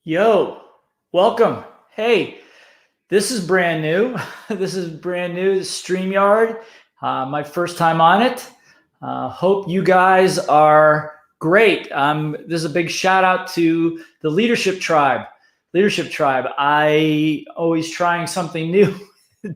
Yo, welcome. Hey, this is brand new. This is brand new, StreamYard. My first time on it. Hope you guys are great. This is a big shout out to the Leadership Tribe. Leadership Tribe. I always trying something new.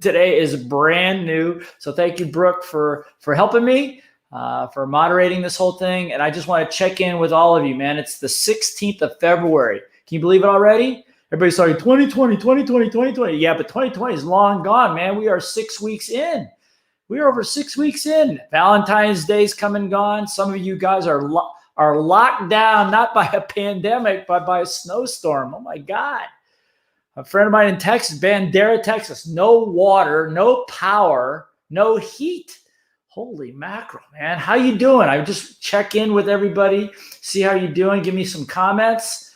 Today is brand new. So thank you, Brooke, for helping me, for moderating this whole thing. And I just want to check in with all of you, man. It's the 16th of February. Can you believe it already? Everybody's starting 2020, 2020, 2020. Yeah, but 2020 is long gone, man. We are 6 weeks in. We are over 6 weeks in. Valentine's Day's come and gone. Some of you guys are locked down, not by a pandemic, but by a snowstorm. Oh my God. A friend of mine in Texas, Bandera, Texas, no water, no power, no heat. Holy mackerel, man. How you doing? I just check in with everybody, see how you're doing. Give me some comments.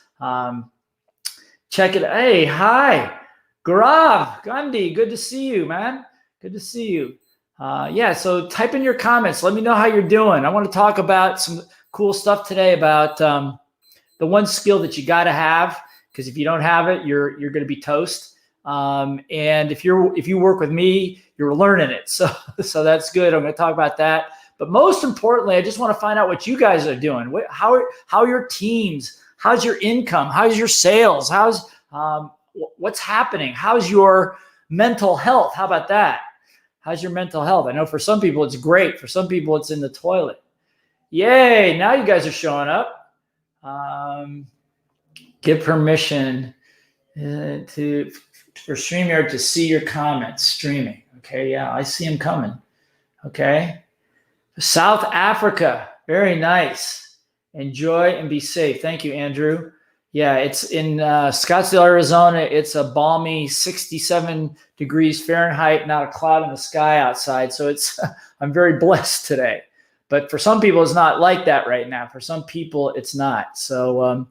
Check it. Hey, hi, Gaurav, Gandhi. Good to see you, man. Good to see you. Yeah, so type in your comments. Let me know how you're doing. I want to talk about some cool stuff today about the one skill that you got to have, because if you don't have it, you're going to be toast. And if you work with me, you're learning it. So that's good. I'm going to talk about that. But most importantly, I just want to find out what you guys are doing. How are your teams? How's your income? How's your sales? How's what's happening? How's your mental health? How about that? How's your mental health? I know for some people it's great. For some people it's in the toilet. Yay! Now you guys are showing up. Give permission for StreamYard to see your comments streaming. Okay, yeah, I see them coming. Okay, South Africa, very nice. Enjoy and be safe. Thank you, Andrew. Yeah, it's in Scottsdale, Arizona. It's a balmy 67 degrees Fahrenheit, not a cloud in the sky outside. So I'm very blessed today. But for some people, it's not like that right now. For some people, it's not. So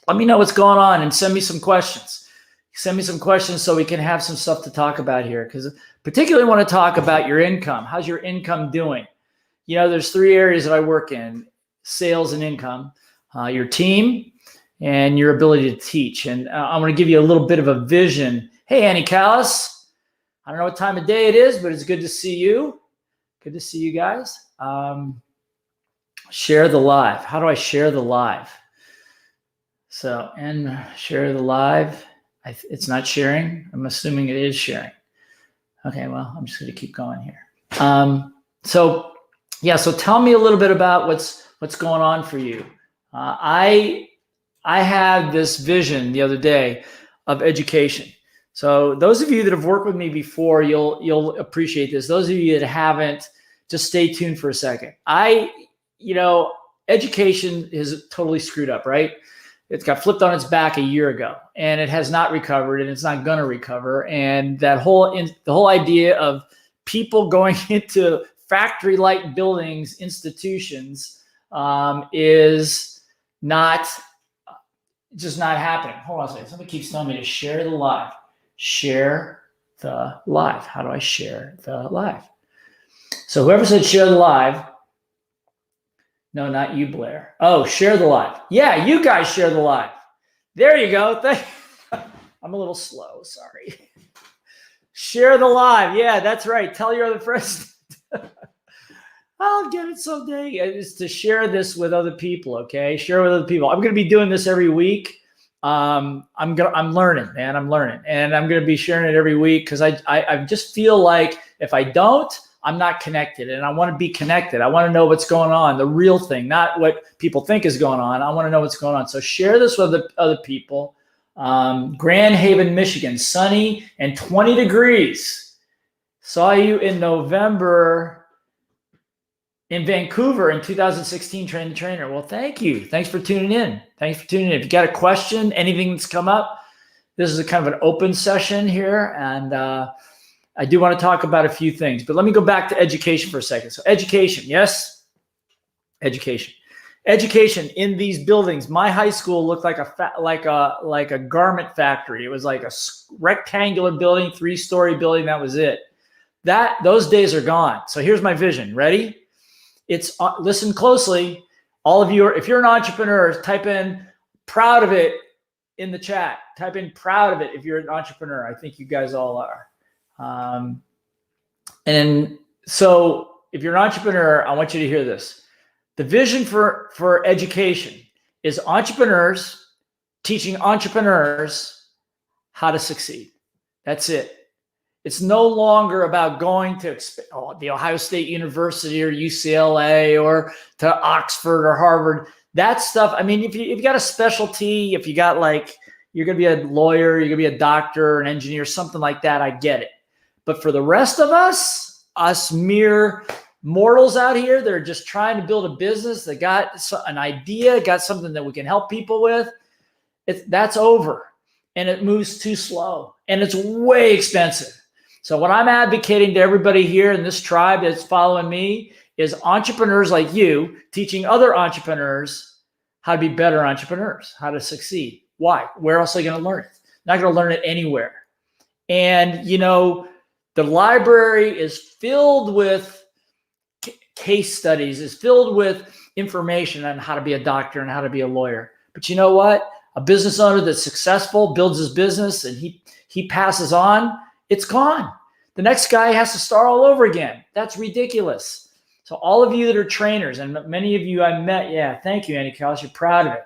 let me know what's going on and send me some questions. Send me some questions so we can have some stuff to talk about here, because particularly want to talk about your income. How's your income doing? You know, there's 3 areas that I work in: sales and income, your team, and your ability to teach. And I'm going to give you a little bit of a vision. Hey, Annie Callis. I don't know what time of day it is, but it's good to see you. Good to see you guys. Share the live. How do I share the live? So, and share the live. It's not sharing. I'm assuming it is sharing. Okay, well, I'm just going to keep going here. So tell me a little bit about what's going on for you. I had this vision the other day of education. So those of you that have worked with me before, you'll appreciate this. Those of you that haven't, just stay tuned for a second. Education is totally screwed up, right? It got flipped on its back a year ago, and it has not recovered, and it's not going to recover. And the whole idea of people going into factory-like buildings, institutions, is just not happening. Hold on a second. Somebody keeps telling me to share the live. Share the live. How do I share the live? So whoever said share the live, no, not you, Blair. Oh, share the live. Yeah, you guys share the live. There you go. I'm a little slow. Sorry. Share the live. Yeah, that's right. Tell your other friends. I'll get it someday. It's to share this with other people. Okay, share with other people. I'm going to be doing this every week. I'm learning, man. I'm learning, and I'm going to be sharing it every week because I just feel like if I don't, I'm not connected, and I want to be connected. I want to know what's going on, the real thing, not what people think is going on. I want to know what's going on. So share this with other people. Grand Haven, Michigan, sunny and 20 degrees. Saw you in November in Vancouver in 2016, Train the Trainer. Well, thank you. Thanks for tuning in. Thanks for tuning in. If you got a question, anything that's come up, this is a kind of an open session here. And I do want to talk about a few things, but let me go back to education for a second. So education, yes, education. Education in these buildings. My high school looked like a garment factory. It was like a rectangular building, 3-story building. That was it. Those days are gone. So here's my vision. Ready? Listen closely. All of you, if you're an entrepreneur, type in proud of it in the chat. Type in proud of it if you're an entrepreneur. I think you guys all are. And so if you're an entrepreneur, I want you to hear this. The vision for education is entrepreneurs teaching entrepreneurs how to succeed. That's it. It's no longer about going to the Ohio State University or UCLA or to Oxford or Harvard. That stuff, I mean, if you got a specialty, if you got like, you're going to be a lawyer, you're going to be a doctor, an engineer, something like that, I get it. But for the rest of us mere mortals out here that are just trying to build a business, that got an idea, got something that we can help people with, that's over. And it moves too slow. And it's way expensive. So what I'm advocating to everybody here in this tribe that's following me is entrepreneurs like you teaching other entrepreneurs how to be better entrepreneurs, how to succeed. Why? Where else are you going to learn it? Not going to learn it anywhere. And, you know, the library is filled with case studies, is filled with information on how to be a doctor and how to be a lawyer. But you know what? A business owner that's successful builds his business and he passes on, it's gone. The next guy has to start all over again. That's ridiculous. So all of you that are trainers, and many of you I met, yeah, thank you, Andy Carlos, you're proud of it,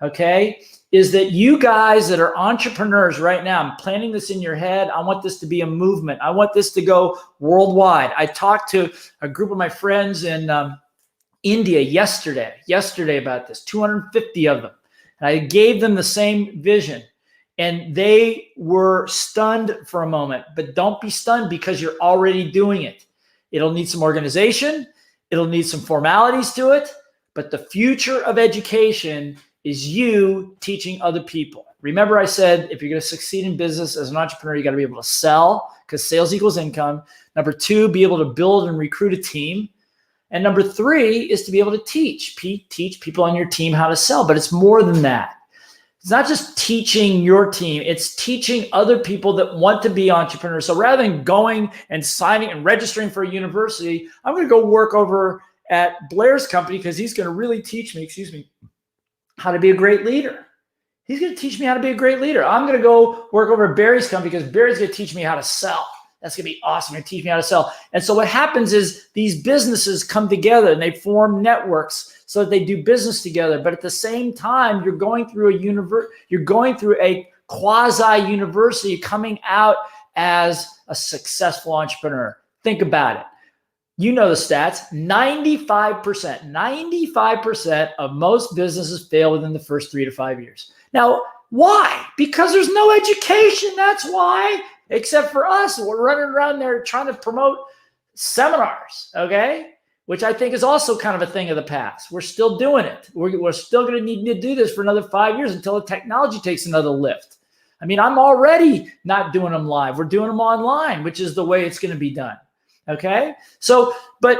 okay, is that you guys that are entrepreneurs right now, I'm planting this in your head. I want this to be a movement. I want this to go worldwide. I talked to a group of my friends in India yesterday about this, 250 of them. And I gave them the same vision. And they were stunned for a moment, but don't be stunned because you're already doing it. It'll need some organization. It'll need some formalities to it. But the future of education is you teaching other people. Remember I said, if you're going to succeed in business as an entrepreneur, you got to be able to sell because sales equals income. Number two, be able to build and recruit a team. And number three is to be able to teach people on your team how to sell. But it's more than that. It's not just teaching your team, it's teaching other people that want to be entrepreneurs. So rather than going and signing and registering for a university, I'm going to go work over at Blair's company because he's going to really teach me, how to be a great leader. He's going to teach me how to be a great leader. I'm going to go work over at Barry's company because Barry's going to teach me how to sell. That's going to be awesome. Going to teach me how to sell. And so what happens is these businesses come together and they form networks so that they do business together. But at the same time, you're going through a quasi university coming out as a successful entrepreneur. Think about it. You know the stats, 95% of most businesses fail within the first 3 to 5 years. Now, why? Because there's no education. That's why. Except for us, we're running around there trying to promote seminars, okay? Which I think is also kind of a thing of the past. We're still doing it. We're still going to need to do this for another 5 years until the technology takes another lift. I mean, I'm already not doing them live. We're doing them online, which is the way it's going to be done, okay? So, but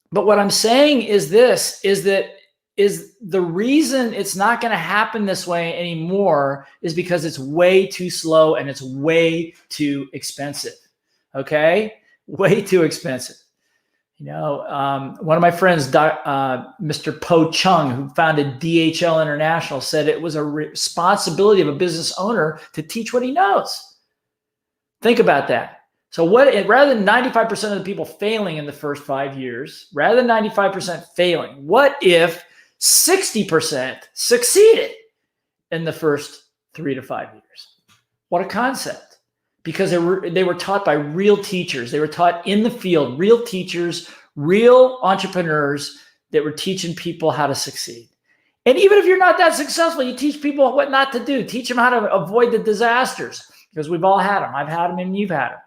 what I'm saying is this, is the reason it's not going to happen this way anymore is because it's way too slow and it's way too expensive. Okay? Way too expensive. You know, one of my friends, Mr. Po Chung, who founded DHL International, said it was a responsibility of a business owner to teach what he knows. Think about that. So rather than 95% of the people failing in the first 5 years, rather than 95% failing, what if 60% succeeded in the first 3 to 5 years? What a concept. Because they were taught by real teachers. They were taught in the field, real teachers, real entrepreneurs that were teaching people how to succeed. And even if you're not that successful, you teach people what not to do. Teach them how to avoid the disasters because we've all had them. I've had them and you've had them.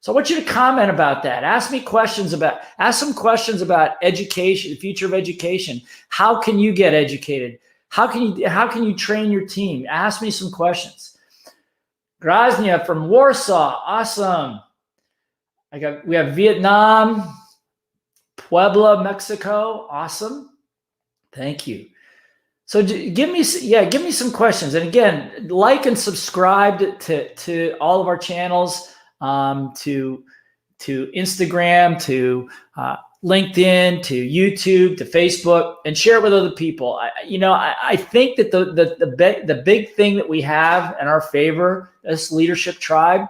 So I want you to comment about that. Ask some questions about education, the future of education. How can you get educated? How can you train your team? Ask me some questions. Groznia from Warsaw, awesome. We have Vietnam, Puebla, Mexico, awesome. Thank you. So give me some questions. And again, like and subscribe to all of our channels. To Instagram, to LinkedIn to YouTube to Facebook, and share it with other people. I think that the big thing that we have in our favor, this leadership tribe,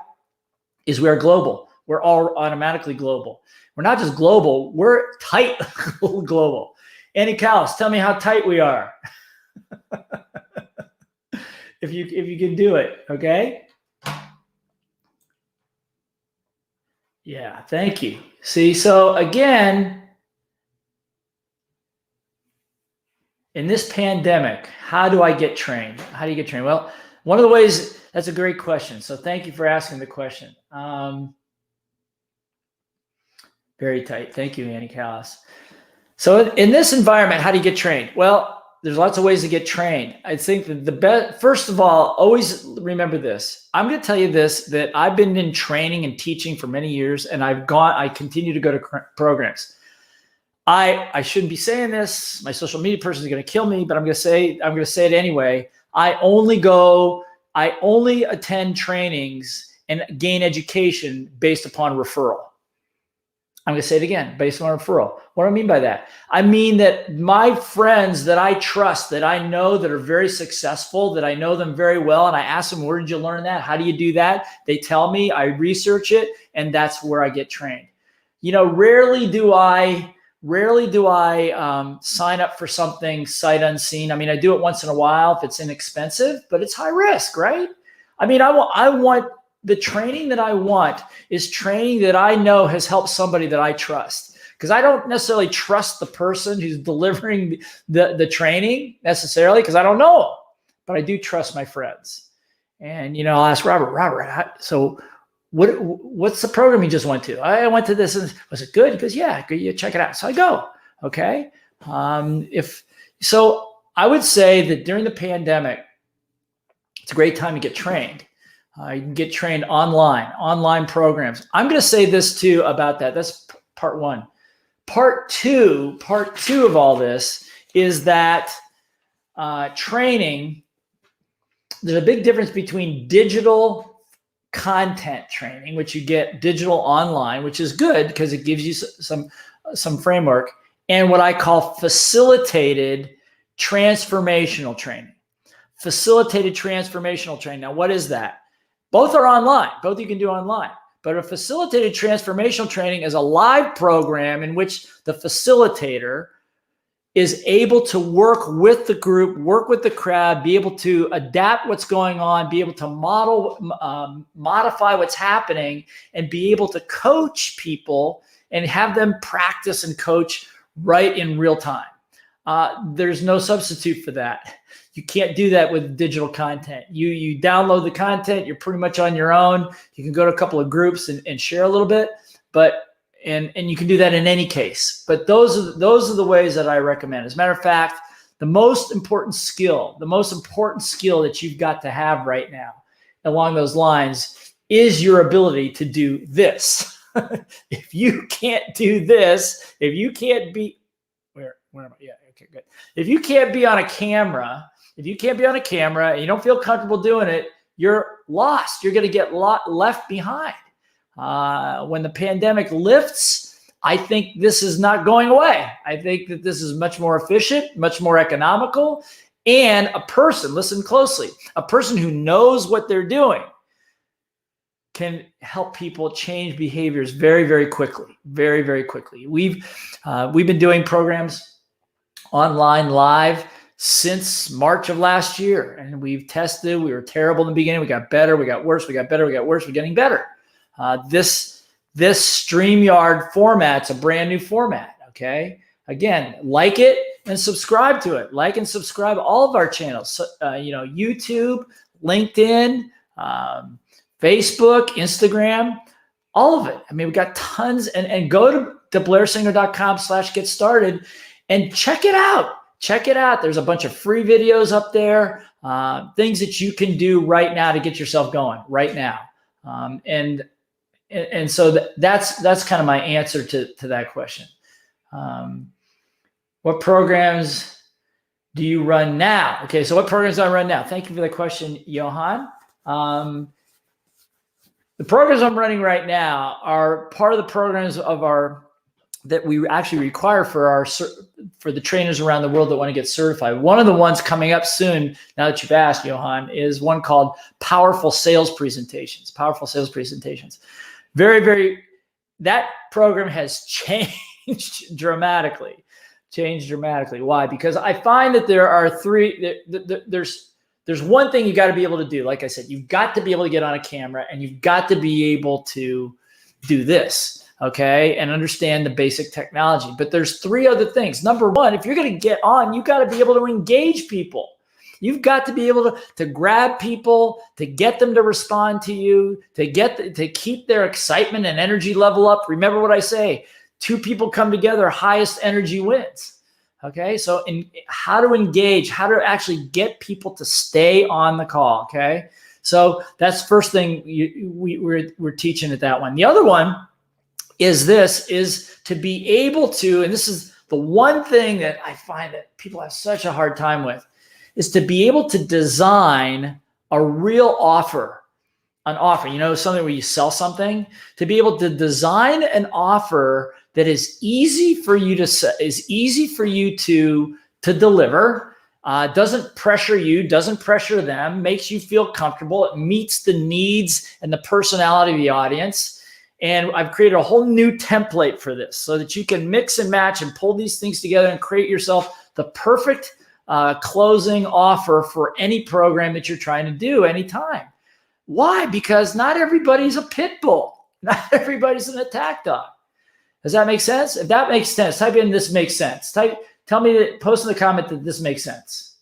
is we are global. We're all automatically global. We're not just global, we're tight global. Annie Callis, tell me how tight we are. if you can do it, okay? Yeah, thank you. See, so again, in this pandemic, how do I get trained? How do you get trained? Well, one of the ways, that's a great question. So thank you for asking the question. Very tight. Thank you, Annie Callis. So in this environment, how do you get trained? Well, there's lots of ways to get trained. I think that the best, first of all, always remember this. I'm going to tell you this, that I've been in training and teaching for many years, and I continue to go to programs. I shouldn't be saying this. My social media person is going to kill me, but I'm going to say it anyway. I only attend trainings and gain education based upon referral. I'm going to say it again, based on referral. What do I mean by that? I mean that my friends that I trust, that I know that are very successful, that I know them very well, and I ask them, where did you learn that? How do you do that? They tell me, I research it, and that's where I get trained. Rarely do I sign up for something sight unseen. I mean, I do it once in a while if it's inexpensive, but it's high risk, right? I mean, I want the training that I want is training that I know has helped somebody that I trust. Because I don't necessarily trust the person who's delivering the training necessarily, because I don't know them, but I do trust my friends. And, I'll ask Robert, so what's the program you just went to? I went to this, and was it good? He goes, yeah, good, you check it out. So I go, okay. So I would say that during the pandemic, it's a great time to get trained. You can get trained online programs. I'm going to say this too about that. That's part one. Part two of all this is that training, there's a big difference between digital content training, which you get digital online, which is good because it gives you some framework, and what I call facilitated transformational training. Facilitated transformational training. Now, what is that? Both are online. Both you can do online. But a facilitated transformational training is a live program in which the facilitator is able to work with the group, work with the crowd, be able to adapt what's going on, be able to modify what's happening, and be able to coach people and have them practice and coach right in real time. There's no substitute for that. You can't do that with digital content. You download the content, you're pretty much on your own. You can go to a couple of groups and share a little bit, and you can do that in any case. But those are the ways that I recommend. As a matter of fact, the most important skill that you've got to have right now along those lines is your ability to do this. If you can't do this, if you can't be where am I? Yeah, okay, good. If you can't be on a camera, and you don't feel comfortable doing it, you're lost. You're going to get left behind. When the pandemic lifts, I think this is not going away. I think that this is much more efficient, much more economical, and listen closely, a person who knows what they're doing can help people change behaviors very, very quickly, very, very quickly. We've been doing programs online live since March of last year, and we've tested. We were terrible in the beginning. We got better. We got worse. We got better. We got worse. We're getting better. This StreamYard format's a brand new format. Okay. Again, like it and subscribe to it. Like and subscribe all of our channels. So, YouTube, LinkedIn, Facebook, Instagram, all of it. I mean, we got tons, and go to blairsinger.com/get started and check it out. Check it out. There's a bunch of free videos up there, things that you can do right now to get yourself going right now. And so that's kind of my answer to that question. What programs do you run now? Okay, so what programs do I run now? Thank you for the question, Johan. The programs I'm running right now are part of the programs of our that we actually require for the trainers around the world that want to get certified. One of the ones coming up soon, now that you've asked, Johan, is one called Powerful Sales Presentations. Powerful Sales Presentations. Very, very, that program has changed dramatically. Why? Because I find that there are there's one thing you got to be able to do. Like I said, you've got to be able to get on a camera, and you've got to be able to do this, okay, and understand the basic technology. But there's 3 other things. Number one, if you're going to get on, you got to be able to engage people. You've got to be able to grab people, to get them to respond to you, to keep their excitement and energy level up. Remember what I say, 2 people come together, highest energy wins. Okay, so how to engage, how to actually get people to stay on the call, okay? So that's first thing we're teaching at that one. The other one is to be able to, and this is the one thing that I find that people have such a hard time with, is to be able to design a real offer, something where you sell something, to be able to design an offer that is easy for you to deliver, doesn't pressure you, doesn't pressure them, makes you feel comfortable. It meets the needs and the personality of the audience. And I've created a whole new template for this so that you can mix and match and pull these things together and create yourself the perfect closing offer for any program that you're trying to do anytime. Why? Because not everybody's a pit bull. Not everybody's an attack dog. Does that make sense? If that makes sense, type in "this makes sense." Tell me, post in the comment that this makes sense.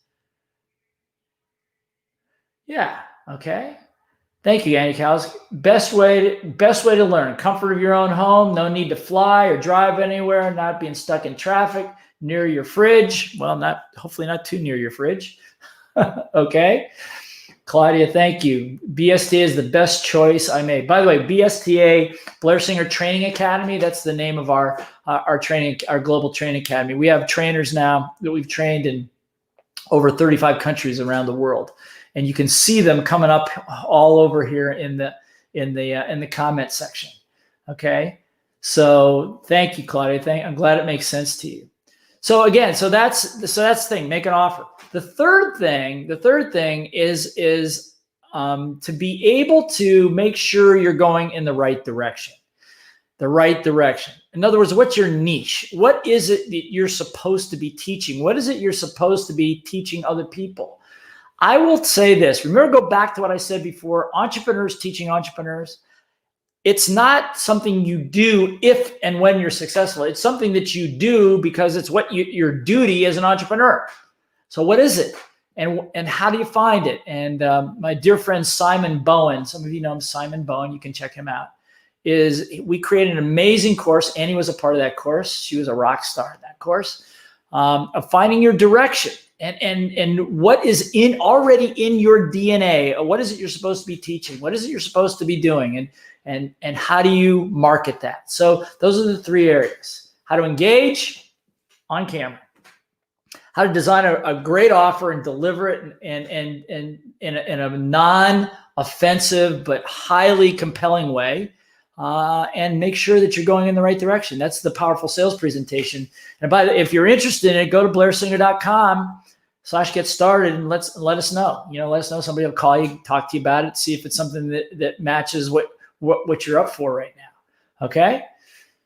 Yeah, okay. Thank you, Andy Cows. Best way to learn. Comfort of your own home. No need to fly or drive anywhere. Not being stuck in traffic. Near your fridge. Well, hopefully not too near your fridge. Okay. Claudia, thank you. BSTA is the best choice I made. By the way, BSTA, Blair Singer Training Academy, that's the name of our global training academy. We have trainers now that we've trained in over 35 countries around the world. And you can see them coming up all over here in the comment section. Okay. So thank you, Claudia. I'm glad it makes sense to you. So again, so that's the thing, make an offer. The third thing is to be able to make sure you're going in the right direction. The right direction. In other words, what's your niche? What is it that you're supposed to be teaching? What is it you're supposed to be teaching other people? I will say this. Remember, go back to what I said before, entrepreneurs teaching entrepreneurs. It's not something you do if and when you're successful. It's something that you do because it's what your duty as an entrepreneur. So what is it? And how do you find it? And my dear friend Simon Bowen, some of you know him, Simon Bowen, you can check him out, we created an amazing course. Annie was a part of that course. She was a rock star in that course, of finding your direction and what is already in your DNA. What is it you're supposed to be teaching? What is it you're supposed to be doing? And how do you market that? So those are the 3 areas: how to engage on camera, how to design a great offer and deliver it in a non-offensive but highly compelling way, and make sure that you're going in the right direction. That's the powerful sales presentation. And if you're interested in it, go to blairsinger.com/get started and let us know. Let us know. Somebody will call you, talk to you about it, see if it's something that matches what you're up for right now. Okay.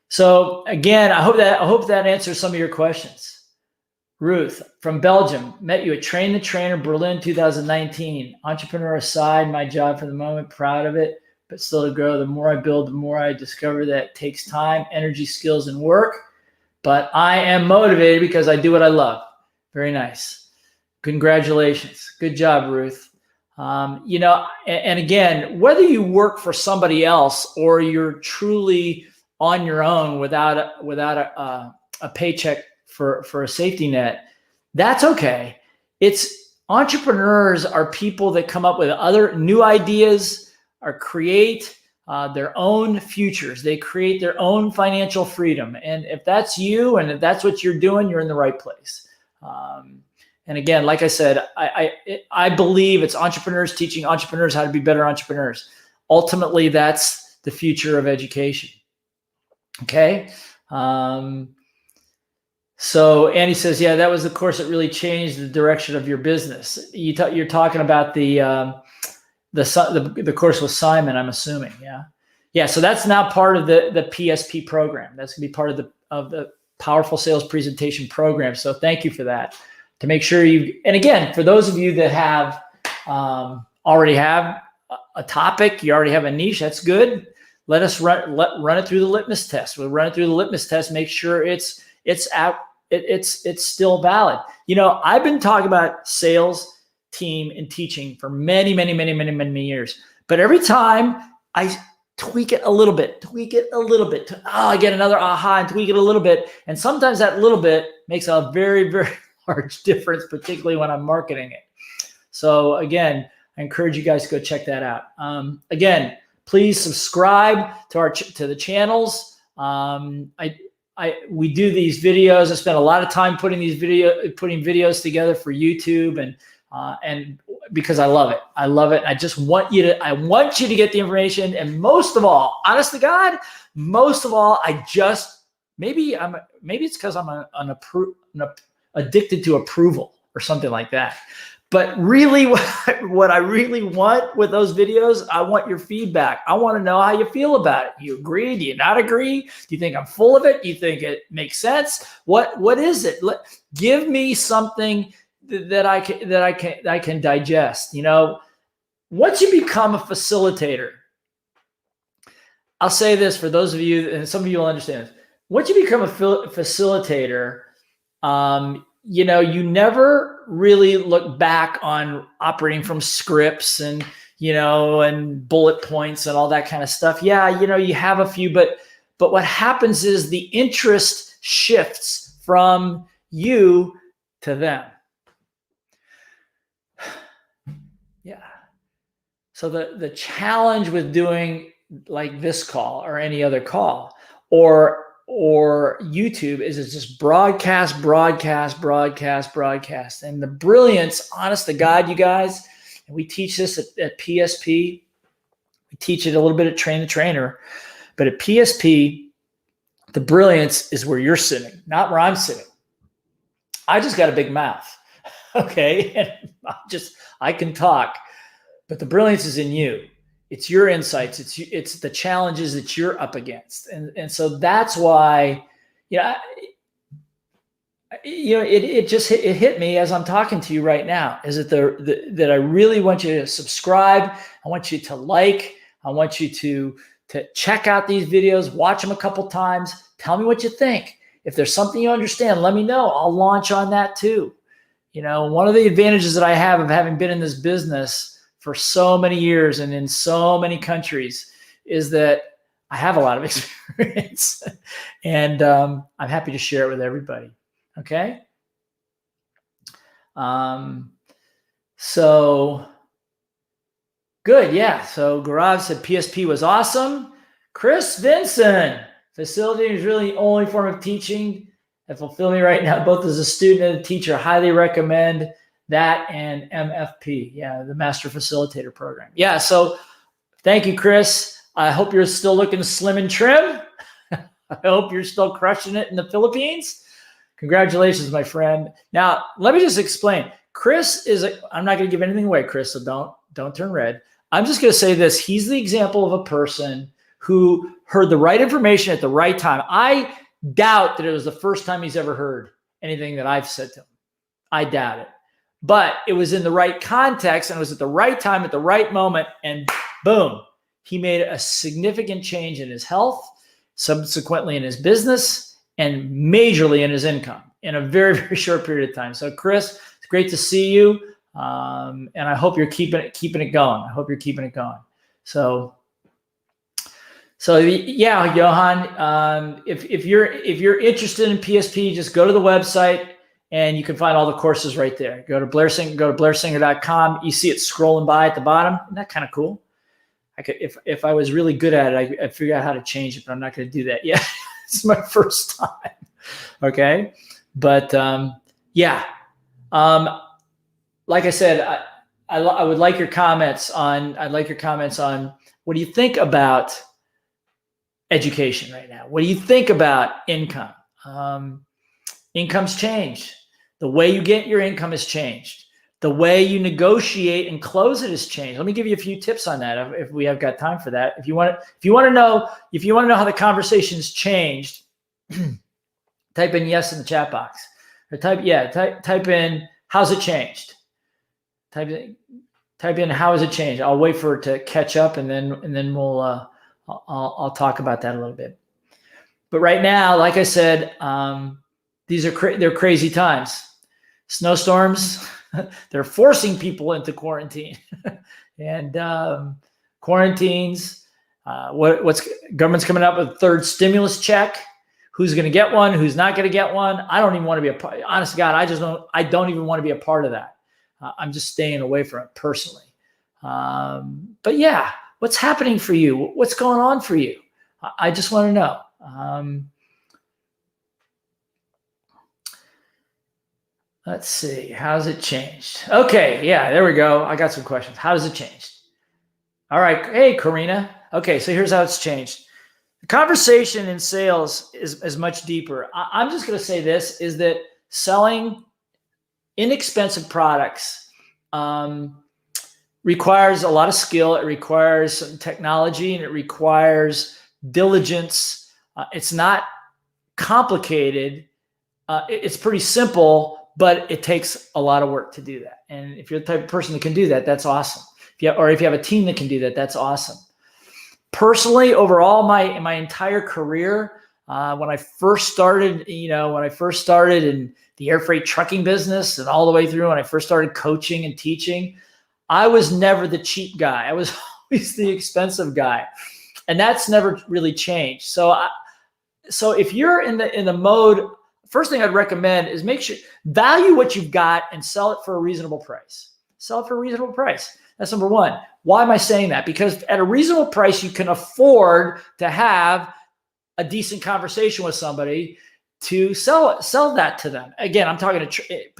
So again, I hope that answers some of your questions. Ruth from Belgium, met you at Train the Trainer Berlin 2019. Entrepreneur aside, my job for the moment, proud of it, but still to grow. The more I build, the more I discover that it takes time, energy, skills, and work. But I am motivated because I do what I love. Very nice. Congratulations. Good job, Ruth. And again, whether you work for somebody else or you're truly on your own without a paycheck for a safety net, that's okay. Entrepreneurs are people that come up with other new ideas or create their own futures. They create their own financial freedom. And if that's you and if that's what you're doing, you're in the right place. And again, like I said, I believe it's entrepreneurs teaching entrepreneurs how to be better entrepreneurs. Ultimately, that's the future of education. Okay. So Andy says, yeah, that was the course that really changed the direction of your business. You're talking about the course with Simon, I'm assuming. Yeah. Yeah. So that's now part of the PSP program. That's gonna be part of the Powerful Sales Presentation program. So thank you for that. To make sure and again, for those of you that have already have a topic, you already have a niche, that's good. Let us run it through the litmus test. We'll run it through the litmus test, make sure it's still valid. I've been talking about sales, team, and teaching for many years. But every time I tweak it a little bit, I get another aha and tweak it a little bit. And sometimes that little bit makes a very, very large difference, particularly when I'm marketing it. So again, I encourage you guys to go check that out. Again, please subscribe to the channels. We do these videos. I spend a lot of time putting videos together for YouTube and because I love it. I love it. I just want you to get the information. And most of all, honest to God, maybe it's because I'm addicted to approval or something like that. But really, what I really want with those videos, I want your feedback. I want to know how you feel about it. Do you agree? Do you not agree? Do you think I'm full of it? Do you think it makes sense? What is it? Give me something that I can digest. Once you become a facilitator, I'll say this for those of you, and some of you will understand this. Once you become a facilitator, you never really look back on operating from scripts and bullet points and all that kind of stuff. Yeah, you have a few, but what happens is the interest shifts from you to them. Yeah. So the challenge with doing like this call or any other call or YouTube is it's just broadcast. And the brilliance, honest to God, you guys, and we teach this at PSP. We teach it a little bit at Train the Trainer, but at PSP, the brilliance is where you're sitting, not where I'm sitting. I just got a big mouth. Okay. And I can talk, but the brilliance is in you. It's your insights. It's the challenges that you're up against. And so that's why, it hit me as I'm talking to you right now, is that I really want you to subscribe. I want you to like, I want you to check out these videos, watch them a couple times. Tell me what you think. If there's something you understand, let me know. I'll launch on that too. One of the advantages that I have of having been in this business for so many years and in so many countries is that I have a lot of experience and I'm happy to share it with everybody. Okay. So good. Yeah. So Gaurav said PSP was awesome. Chris Vinson, facilitating is really the only form of teaching that fulfill me right now, both as a student and a teacher. Highly recommend that and MFP. Yeah, the Master Facilitator Program. Yeah, so thank you, Chris. I hope you're still looking slim and trim. I hope you're still crushing it in the Philippines. Congratulations, my friend. Now, let me just explain. Chris I'm not going to give anything away, Chris, so don't turn red. I'm just going to say this. He's the example of a person who heard the right information at the right time. I doubt that it was the first time he's ever heard anything that I've said to him. I doubt it. But it was in the right context and it was at the right time, at the right moment, and boom, he made a significant change in his health, subsequently in his business, and majorly in his income in a very, very short period of time. So Chris, it's great to see you. And I hope you're keeping it going. I hope you're keeping it going. So yeah, Johan, if you're interested in PSP, just go to the website and you can find all the courses right there. Go to blairsinger.com. You see it scrolling by at the bottom. Isn't that kind of cool? If I was really good at it, I'd figure out how to change it, but I'm not going to do that yet. It's my first time. Okay. But yeah. Like I said, I would like your comments on, what do you think about education right now? What do you think about income? Income's changed. The way you get your income has changed. The way you negotiate and close it has changed. Let me give you a few tips on that if we have got time for that. If you want to know how the conversation's changed, type in yes in the chat box. Or type in how's it changed? Type in how has it changed? I'll wait for it to catch up, and then we'll I'll talk about that a little bit. But right now, like I said, they're crazy times. Snowstorms, they're forcing people into quarantine, and quarantines. What's government's coming up with a third stimulus check? Who's going to get one? Who's not going to get one? I don't even want to be a part. Honest to God, I don't even want to be a part of that. I'm just staying away from it personally. But yeah, what's happening for you? What's going on for you? I just want to know. Let's see. How's it changed? Okay. Yeah, there we go. I got some questions. How has it changed? All right. Hey, Karina. Okay. So here's how it's changed. The conversation in sales is much deeper. I'm just going to say this is that selling inexpensive products requires a lot of skill. It requires some technology, and it requires diligence. It's not complicated. It's pretty simple, but it takes a lot of work to do that. And if you're the type of person that can do that, that's awesome. If you have a team that can do that, that's awesome. Personally, overall, my entire career, when I first started in the air freight trucking business and all the way through when I first started coaching and teaching, I was never the cheap guy. I was always the expensive guy. And that's never really changed. So if you're in the mode, first thing I'd recommend is value what you've got and sell it for a reasonable price. Sell it for a reasonable price. That's number one. Why am I saying that? Because at a reasonable price, you can afford to have a decent conversation with somebody to sell that to them. Again, I'm talking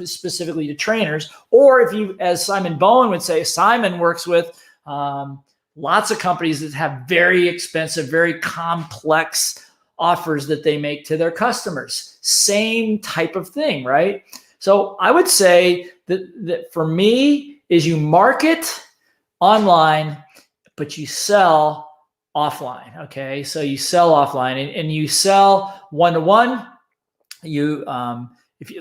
specifically to trainers, or if you, as Simon Bowen would say, Simon works with lots of companies that have very expensive, very complex offers that they make to their customers. Same type of thing, right? So I would say that for me is you market online, but you sell offline. Okay. So you sell offline and you sell one-to-one.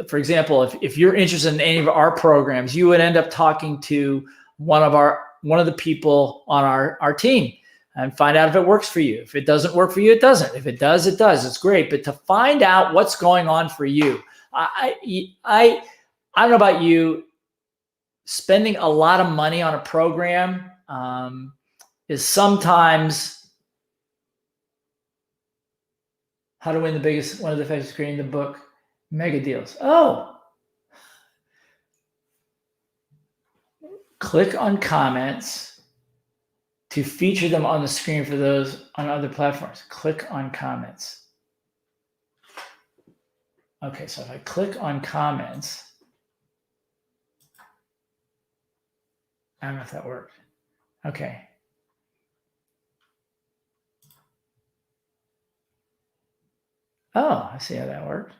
For example, if you're interested in any of our programs, you would end up talking to one of the people on our team and find out if it works for you. If it doesn't work for you, it doesn't. If it does, it does. It's great. But to find out what's going on for you, I don't know about you, spending a lot of money on a program is sometimes how to win one of the fastest creating the book, Mega Deals. Oh, click on comments to feature them on the screen for those on other platforms. Click on comments. Okay, so if I click on comments, I don't know if that worked. Okay. Oh, I see how that worked.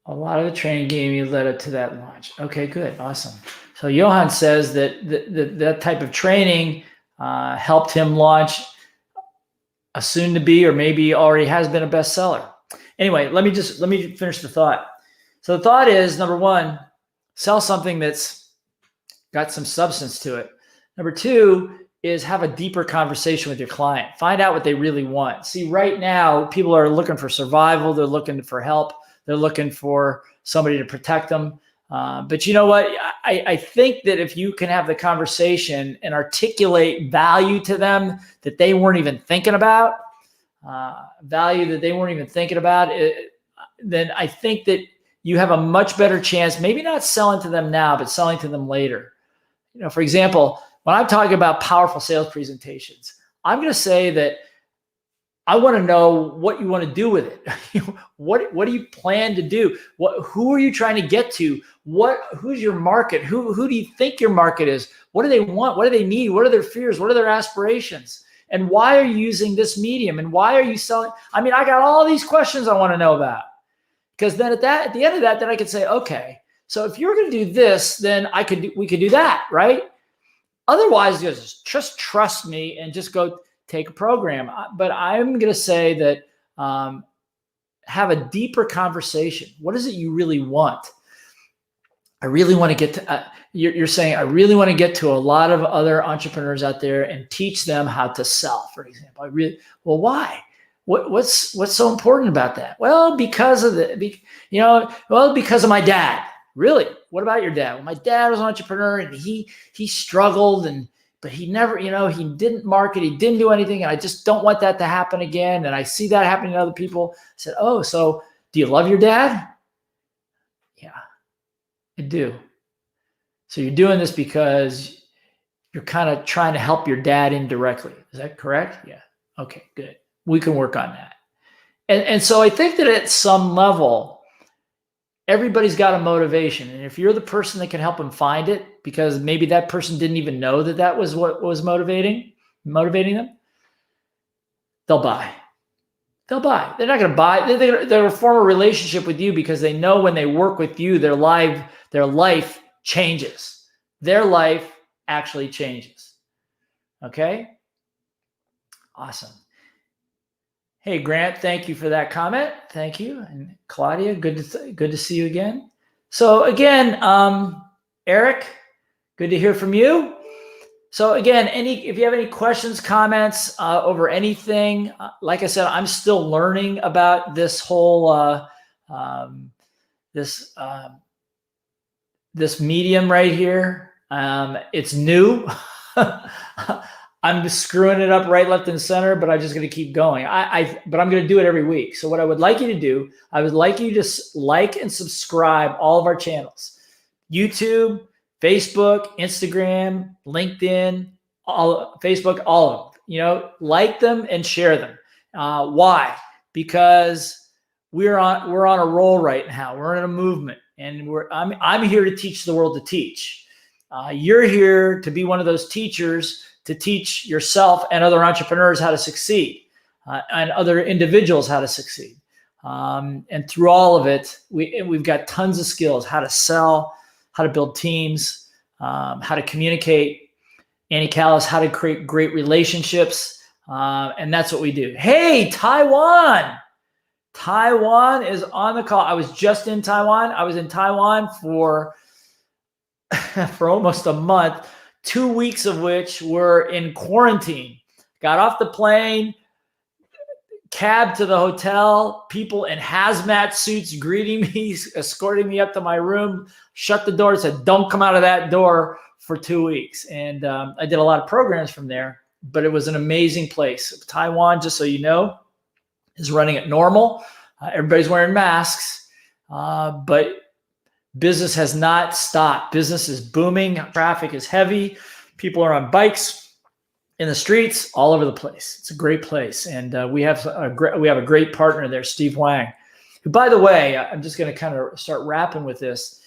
A lot of the training gave me led up to that launch. Okay, good. Awesome. So Johan says that type of training helped him launch a soon to be, or maybe already has been, a bestseller. Anyway, let me finish the thought. So the thought is, number one, sell something that's got some substance to it. Number two is have a deeper conversation with your client. Find out what they really want. See, right now, people are looking for survival. They're looking for help. They're looking for somebody to protect them. But you know what? I think that if you can have the conversation and articulate value to them that they weren't even thinking about, then I think that you have a much better chance, maybe not selling to them now, but selling to them later. You know, for example, when I'm talking about powerful sales presentations, I'm going to say that I want to know what you want to do with it. What do you plan to do? Who are you trying to get to? Who's your market? Who do you think your market is? What do they want? What do they need? What are their fears? What are their aspirations? And why are you using this medium? And why are you selling? I mean, I got all these questions I want to know about. Because then at the end of that, then I could say, okay, so if you're going to do this, then we could do that, right? Otherwise, just trust me and just go take a program. But I'm going to say that have a deeper conversation. What is it you really want? I really want to get to, you're saying, I really want to get to a lot of other entrepreneurs out there and teach them how to sell, for example. Well, why? What's so important about that? Well, because of because of my dad. Really? What about your dad? Well, my dad was an entrepreneur and he struggled but he never, he didn't market, he didn't do anything. And I just don't want that to happen again. And I see that happening to other people. I said, oh, so do you love your dad? Yeah, I do. So you're doing this because you're kind of trying to help your dad indirectly. Is that correct? Yeah. Okay, good. We can work on that. And so I think that at some level, everybody's got a motivation. And if you're the person that can help them find it, because maybe that person didn't even know that was what was motivating them, they'll buy. They'll buy. They're not going to buy. They'll form a relationship with you because they know when they work with you, their life changes. Their life actually changes. Okay? Awesome. Hey, Grant, thank you for that comment. Thank you. And Claudia, good to see you again. So again, Eric, good to hear from you. So again, if you have any questions, comments over anything, like I said, I'm still learning about this whole this medium right here. It's new. I'm just screwing it up right, left, and center, but I'm just going to keep going. But I'm going to do it every week. So what I would like you to do, I would like you to like and subscribe all of our channels: YouTube, Facebook, Instagram, LinkedIn, Facebook, all of them. Like them and share them. Why? Because we're on a roll right now. We're in a movement, and I'm here to teach the world to teach. You're here to be one of those teachers to teach yourself and other entrepreneurs how to succeed, and other individuals how to succeed. And through all of it, we've got tons of skills: how to sell, how to build teams, how to communicate, Annie Callis, how to create great relationships. And that's what we do. Hey, Taiwan. Taiwan is on the call. I was just in Taiwan. I was in Taiwan for almost a month, 2 weeks of which were in quarantine. Got off the plane, cab to the hotel, people in hazmat suits greeting me, escorting me up to my room, shut the door, said, don't come out of that door for 2 weeks. And I did a lot of programs from there, but it was an amazing place. Taiwan, just so you know, is running at normal. Everybody's wearing masks, but business has not stopped. Business is booming. Traffic is heavy. People are on bikes in the streets all over the place. It's a great place. And we have a great partner there, Steve Wang, who, by the way, I'm just going to kind of start wrapping with this.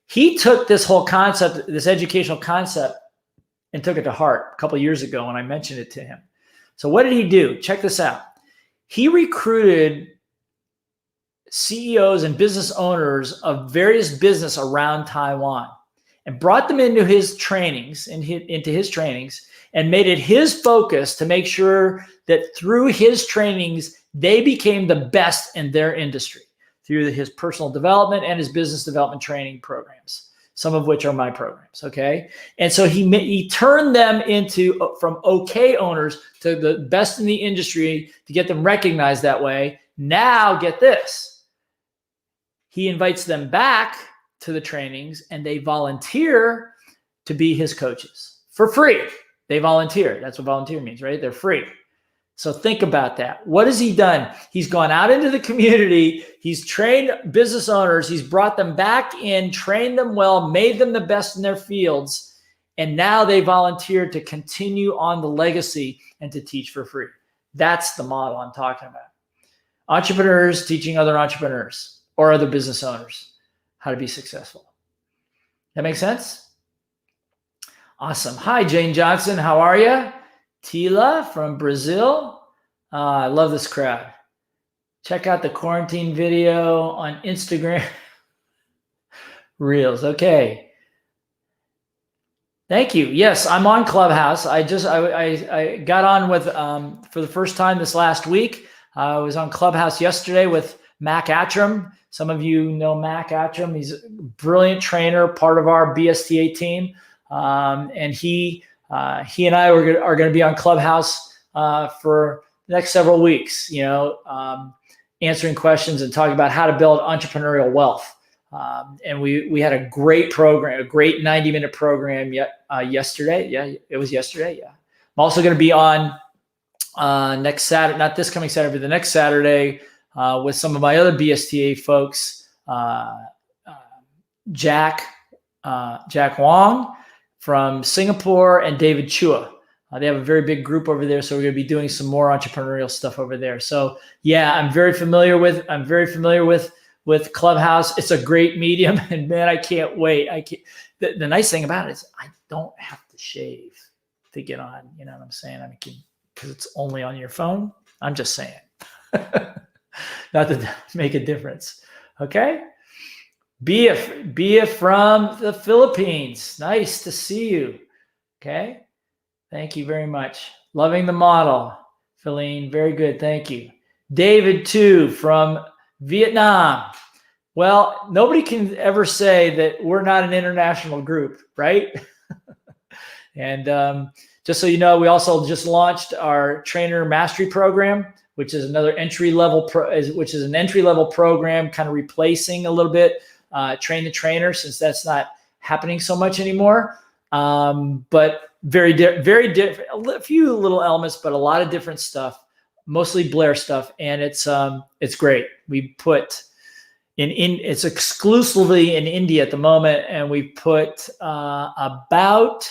He took this whole concept, this educational concept, and took it to heart a couple of years ago when I mentioned it to him. So what did he do? Check this out. He recruited CEOs and business owners of various business around Taiwan and brought them into his trainings, and made it his focus to make sure that through his trainings, they became the best in their industry through his personal development and his business development training programs, some of which are my programs. Okay. And so he turned them from okay owners to the best in the industry to get them recognized that way. Now get this. He invites them back to the trainings and they volunteer to be his coaches for free. They volunteer. That's what volunteer means, right? They're free. So think about that. What has he done? He's gone out into the community. He's trained business owners. He's brought them back in, trained them well, made them the best in their fields. And now they volunteer to continue on the legacy and to teach for free. That's the model I'm talking about. Entrepreneurs teaching other entrepreneurs or other business owners how to be successful. That makes sense? Awesome. Hi, Jane Johnson. How are you? Tila from Brazil. I love this crowd. Check out the quarantine video on Instagram. Reels. Okay. Thank you. Yes, I'm on Clubhouse. I got on with for the first time this last week. I was on Clubhouse yesterday with Mac Attram. Some of you know Mac Attram. He's a brilliant trainer, part of our BSTA team, and he and I are going to be on Clubhouse for the next several weeks. Answering questions and talking about how to build entrepreneurial wealth. And we had a great program, a great 90-minute program yesterday. Yeah, it was yesterday. Yeah. I'm also going to be on next Saturday, not this coming Saturday, but the next Saturday with some of my other BSTA folks, Jack Wong from Singapore and David Chua. They have a very big group over there, so we're going to be doing some more entrepreneurial stuff over there. So yeah, I'm very familiar with Clubhouse. It's a great medium, and man, I can't wait. The nice thing about it is I don't have to shave to get on. You know what I'm saying? I mean, because it's only on your phone. I'm just saying, not to make a difference. Okay. Bia from the Philippines. Nice to see you. Okay. Thank you very much. Loving the model, Feline. Very good. Thank you. David, too, from Vietnam. Well, nobody can ever say that we're not an international group, right? And just so you know, we also just launched our trainer mastery program, which is another entry-level program, kind of replacing a little bit train the trainer, since that's not happening so much anymore. But very different, a few little elements, but a lot of different stuff, mostly Blair stuff. And it's great. We put it's exclusively in India at the moment. And we put about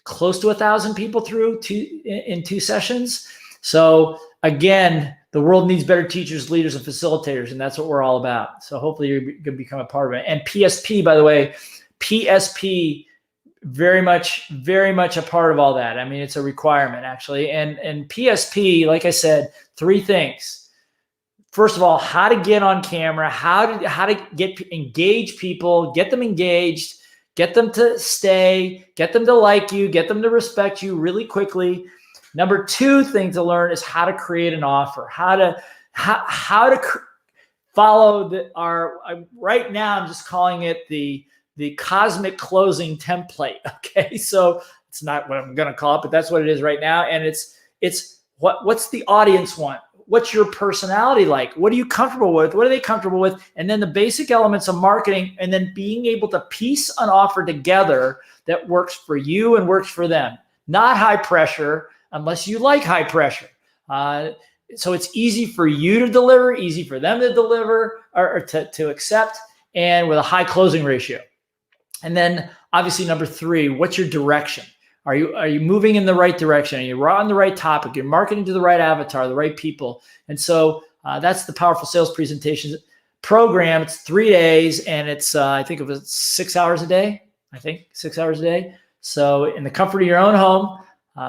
close to 1,000 people through in 2 sessions. So again, the world needs better teachers, leaders, and facilitators. And that's what we're all about. So hopefully you're going to become a part of it. And PSP, by the way, very much a part of all that. I mean, it's a requirement actually. And PSP, like I said, 3 things. First of all, how to get on camera, how to engage people, get them engaged, get them to stay, get them to like you, get them to respect you really quickly. Number 2 thing to learn is how to create an offer, how to follow right now I'm just calling it the cosmic closing template. Okay. So it's not what I'm going to call it, but that's what it is right now. And it's what's the audience want? What's your personality like? What are you comfortable with? What are they comfortable with? And then the basic elements of marketing, and then being able to piece an offer together that works for you and works for them. Not high pressure unless you like high pressure. So it's easy for you to deliver, easy for them to deliver or to accept, and with a high closing ratio. And then obviously number 3, what's your direction? Are you moving in the right direction? Are you on the right topic? You're marketing to the right avatar, the right people. And so that's the Powerful Sales Presentations program. It's 3 days, and it's I think it was 6 hours a day. 6 hours a day. So in the comfort of your own home.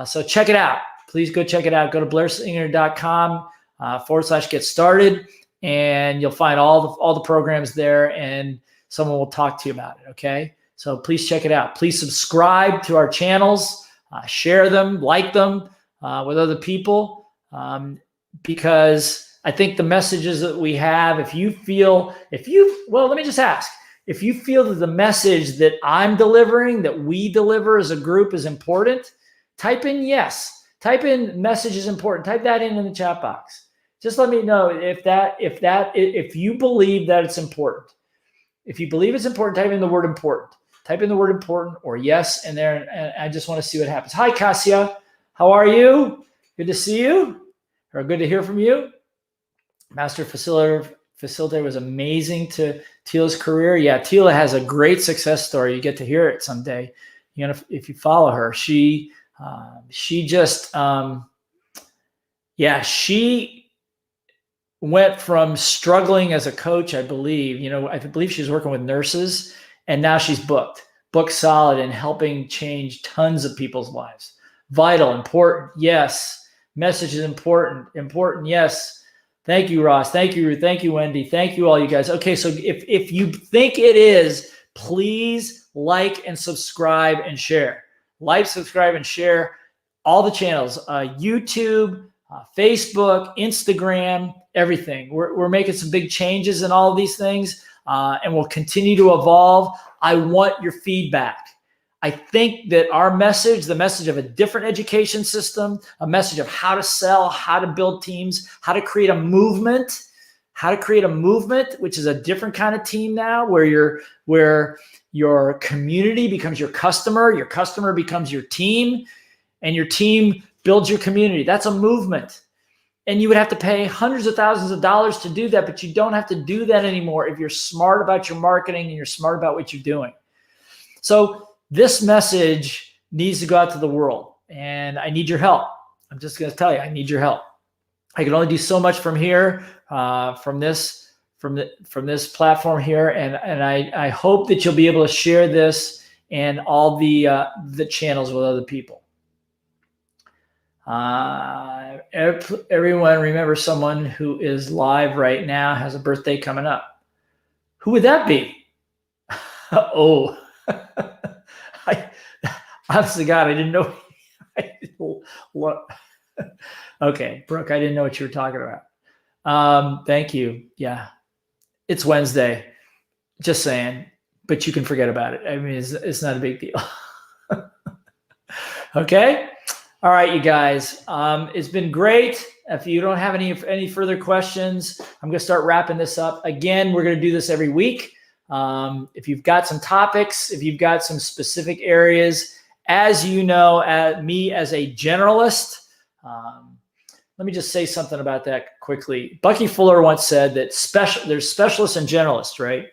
So check it out. Please go check it out. Go to blairsinger.com /get started, and you'll find all the programs there, and someone will talk to you about it. Okay. So please check it out. Please subscribe to our channels, share them, like them with other people, because I think the messages that we have, let me just ask, if you feel that the message that I'm delivering, that we deliver as a group is important, type in yes. Type in message is important. Type that in the chat box. Just let me know if you believe that it's important. If you believe it's important, type in the word important. Type in the word important or yes in there, and I just want to see what happens. Hi, Cassia. How are you? Good to see you, or good to hear from you. Master Facilitator was amazing to Tila's career. Yeah, Tila has a great success story. You get to hear it someday. If you follow her, she went from struggling as a coach, I believe. I believe she was working with nurses, and now she's booked solid and helping change tons of people's lives. Vital, important, yes. Message is important, important, yes. Thank you, Ross. Thank you, Ruth. Thank you, Wendy. Thank you, all you guys. Okay, so if you think it is, please like and subscribe and share. Like, subscribe, and share all the channels, YouTube, Facebook, Instagram, everything. We're making some big changes in all of these things, and we'll continue to evolve. I want your feedback. I think that our message, the message of a different education system, a message of how to sell, how to build teams, how to create a movement, which is a different kind of team now, where your community becomes your customer becomes your team, and your team builds your community. That's a movement. And you would have to pay hundreds of thousands of dollars to do that, but you don't have to do that anymore if you're smart about your marketing and you're smart about what you're doing. So this message needs to go out to the world, and I need your help. I'm just going to tell you, I need your help. I can only do so much from here, from this platform here, and I hope that you'll be able to share this and all the channels with other people. Everyone, remember, someone who is live right now has a birthday coming up. Who would that be? Oh. Honestly, God, I didn't know. Okay, Brooke, I didn't know what you were talking about. Thank you. Yeah, it's Wednesday. Just saying, but you can forget about it. I mean, it's not a big deal. Okay. All right, you guys. It's been great. If you don't have any further questions, I'm going to start wrapping this up. Again, we're going to do this every week. If you've got some topics, if you've got some specific areas, as you know, me as a generalist, let me just say something about that quickly. Bucky Fuller once said that there's specialists and generalists, right?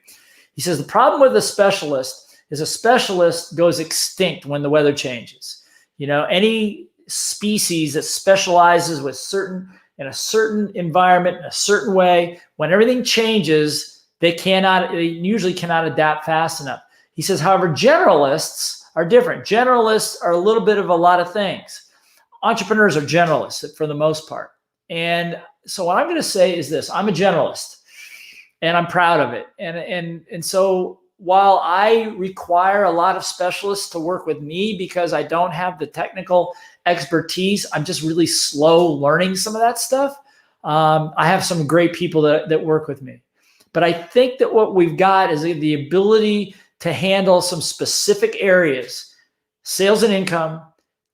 He says the problem with a specialist is a specialist goes extinct when the weather changes. You know, any species that specializes in a certain environment, in a certain way, when everything changes, they usually cannot adapt fast enough. He says, however, generalists are different. Generalists are a little bit of a lot of things. Entrepreneurs are generalists for the most part. And so what I'm going to say is this: I'm a generalist, and I'm proud of it. And so while I require a lot of specialists to work with me because I don't have the technical expertise, I'm just really slow learning some of that stuff. I have some great people that work with me. But I think that what we've got is the ability to handle some specific areas: sales and income,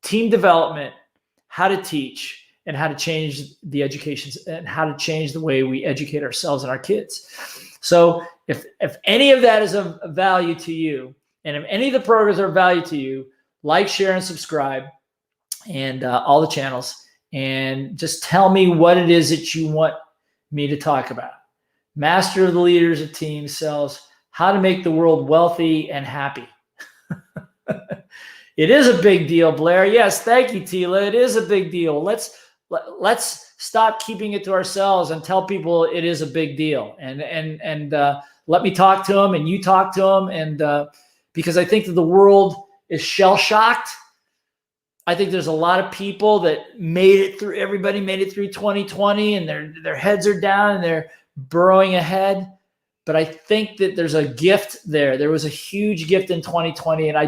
team development, how to teach, and how to change the education, and how to change the way we educate ourselves and our kids. So if any of that is of value to you, and if any of the programs are of value to you, like, share, and subscribe, and all the channels, and just tell me what it is that you want me to talk about. Master of the leaders of teams, sells, how to make the world wealthy and happy. It is a big deal, Blair. Yes, thank you, Tila. It is a big deal. Let's stop keeping it to ourselves and tell people it is a big deal. And let me talk to them, and you talk to them. And because I think that the world is shell-shocked. I think there's a lot of people that made it through. Everybody made it through 2020, and their heads are down and they're burrowing ahead. But I think that there's a gift there. There was a huge gift in 2020, and I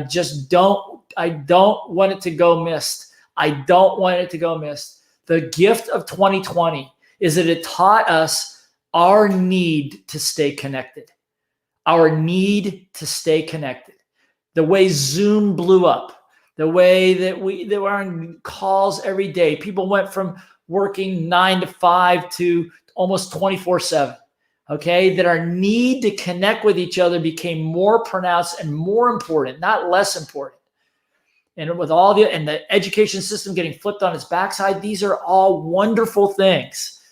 don't want it to go missed. I don't want it to go missed. The gift of 2020 is that it taught us our need to stay connected. Our need to stay connected. The way Zoom blew up, the way that we were on calls every day. People went from working 9 to 5 to almost 24/7. Okay, that our need to connect with each other became more pronounced and more important, not less important. And with all the education system getting flipped on its backside, these are all wonderful things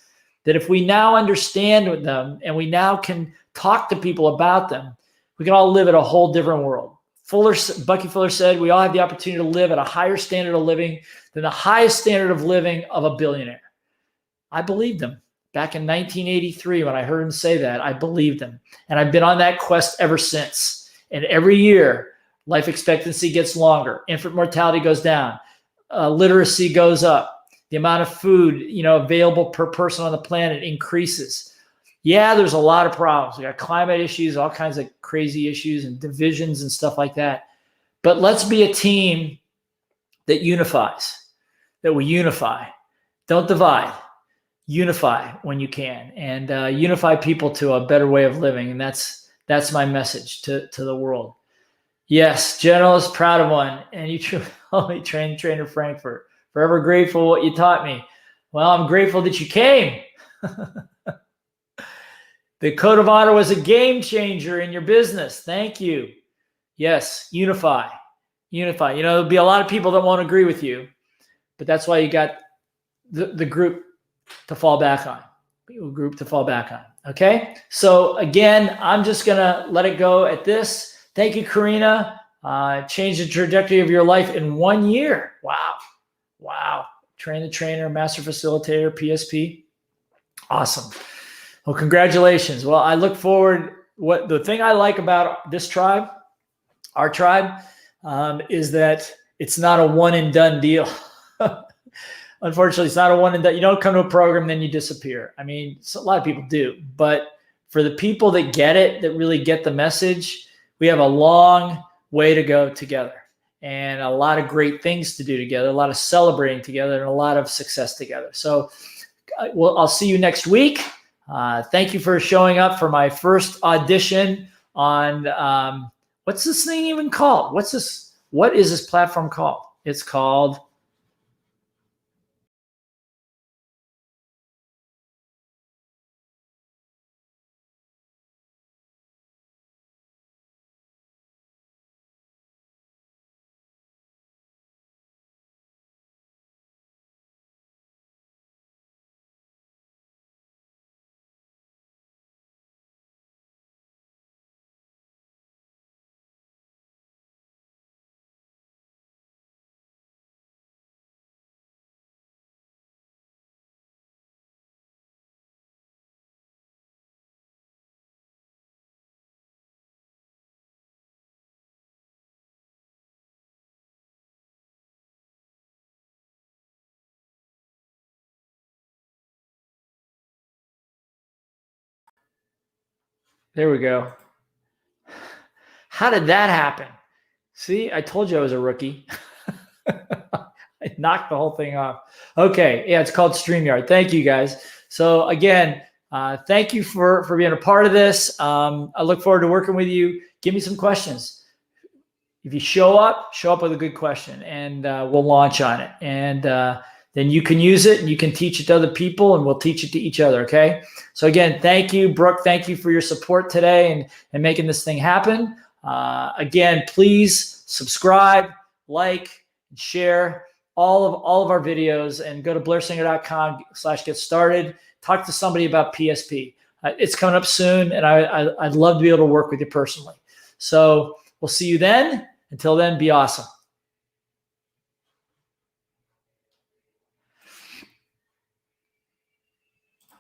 that if we now understand them and we now can talk to people about them, we can all live in a whole different world. Bucky Fuller said, we all have the opportunity to live at a higher standard of living than the highest standard of living of a billionaire. I believed him. Back in 1983, when I heard him say that, I believed him. And I've been on that quest ever since. And every year, life expectancy gets longer. Infant mortality goes down. literacy goes up. The amount of food, available per person on the planet increases. Yeah, there's a lot of problems. We got climate issues, all kinds of crazy issues and divisions and stuff like that. But let's be a team that unifies, that we unify. Don't divide. Unify when you can, and unify people to a better way of living. And that's my message to the world. Yes, Generalist, proud of one. And you truly trainer Frankfurt. Forever grateful what you taught me. Well, I'm grateful that you came. The code of honor was a game changer in your business. Thank you. Yes, unify. There'll be a lot of people that won't agree with you, but that's why you got the group to fall back on. Okay? So again, I'm just going to let it go at this. Thank you, Karina. Change the trajectory of your life in 1 year. Wow. Train the trainer, master facilitator, PSP. Awesome. Well, congratulations. Well, I look forward. The thing I like about this tribe, our tribe, is that it's not a one and done deal. Unfortunately, it's not a one and done. You don't come to a program, then you disappear. I mean, a lot of people do, but for the people that get it, that really get the message, we have a long way to go together and a lot of great things to do together, a lot of celebrating together, and a lot of success together. So I'll see you next week. Thank you for showing up for my first audition on, what's this thing even called? What is this platform called? It's called There we go. How did that happen? See, I told you I was a rookie. I knocked the whole thing off. Okay. Yeah, it's called StreamYard. Thank you, guys. So again, thank you for being a part of this. I look forward to working with you. Give me some questions. If you show up with a good question, and we'll launch on it. And then you can use it and you can teach it to other people, and we'll teach it to each other. Okay. So again, thank you, Brooke. Thank you for your support today and making this thing happen. Again, please subscribe, like, and share all of our videos, and go to blairsinger.com/get started. Talk to somebody about PSP. It's coming up soon, and I'd love to be able to work with you personally. So we'll see you then. Until then, be awesome.